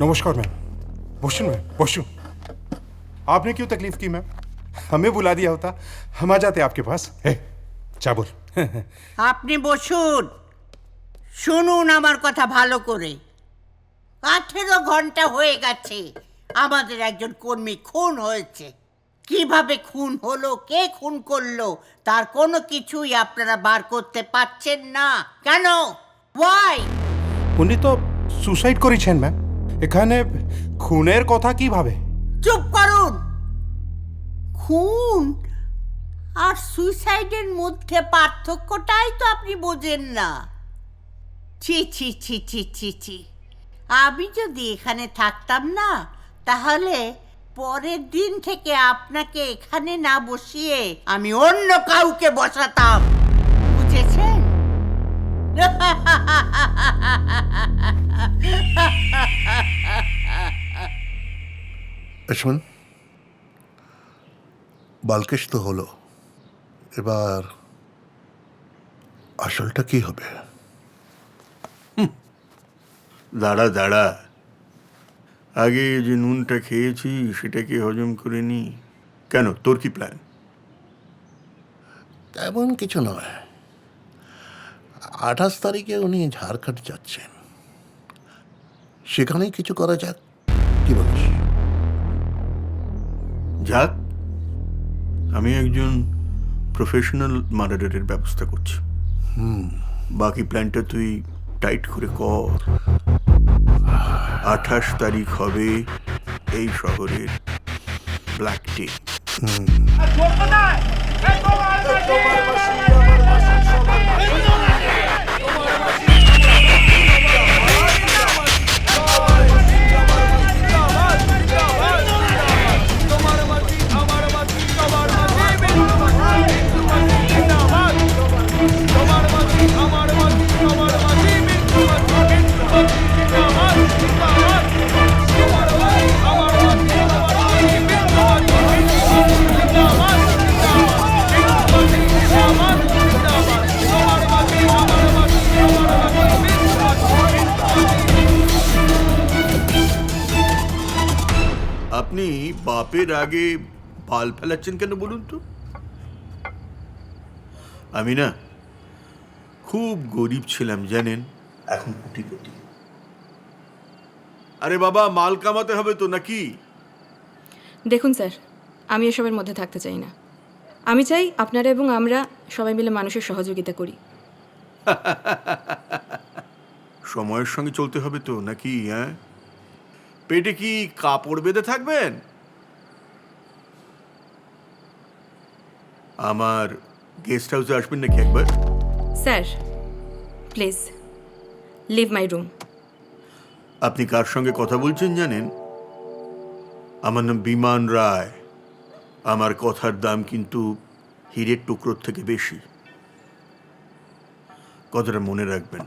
नमस्कार ma'am. बसुन ma'am, बसुन। आपने क्यों तकलीफ की मैम? हमें बुला दिया होता, हम आ जाते आपके पास। हे, चाबुल। আপনি বসুন, শুনুন আমার কথা ভালো করে। 18 ঘন্টা হয়ে গেছে আমাদের একজন কর্মী খুন হয়েছে। কিভাবে খুন হলো, কে খুন করলো, তার কোনো কিছুই আপনারা বার করতে পারছেন না কেন? ওয়াই? উনি তো সুসাইড করেছেন ম্যাম। এখানে খুনের কথা কিভাবে? চুপ করুন। খুন আর সুইসাইডের মধ্যে পার্থক্যটাই তো আপনি বোঝেন না। ছি ছি ছি ছি ছি ছি, আমি যদি এখানে থাকতাম না, তাহলে পরের দিন থেকে আপনাকে এখানে না বসিয়ে আমি অন্য কাউকে বসাতাম, বুঝেছেন? শুন, বালকেশ তো হলো, এবার আসলটা কি হবে? দাঁড়া দাঁড়া, আগে যে নুনটা খেয়েছি সেটাকে হজম করে নি। কেন, তোর কি প্ল্যান? তেমন কিছু নয়। 28 তারিখে উনি ঝাড়খণ্ড যাচ্ছেন, সেখানেই কিছু করা যাক, কি বলিস? যাক, আমি একজন প্রফেশনাল মার্ডারের ব্যবস্থা করছি। বাকি প্ল্যানটা তুই টাইট করে কর। 28 তারিখ হবে এই শহরের ব্ল্যাক ডে। আপনি বাপের আগে বাল ফেলাচ্ছেন কেন বলুন তো? আমি না খুব গরিব ছিলাম জানেন, এখন কোটিপতি। আরে বাবা, মাল কামাতে হবে তো নাকি? দেখুন স্যার, আমি এসবের মধ্যে থাকতে চাই না। আমি চাই আপনারা এবং আমরা সবাই মিলে মানুষের সহযোগিতা করি। সময়ের সঙ্গে চলতে হবে তো নাকি? হ্যাঁ, পেটে কি কাপড় বেঁধে থাকবেন? আমার গেস্ট হাউসে আসবেন নাকি একবার? Sir please leave my room. আপনি কার সঙ্গে কথা বলছেন জানেন? আমার নাম বিমান রায়। আমার কথার দাম কিন্তু হীরের টুকরোর থেকে বেশি, কথাটা মনে রাখবেন।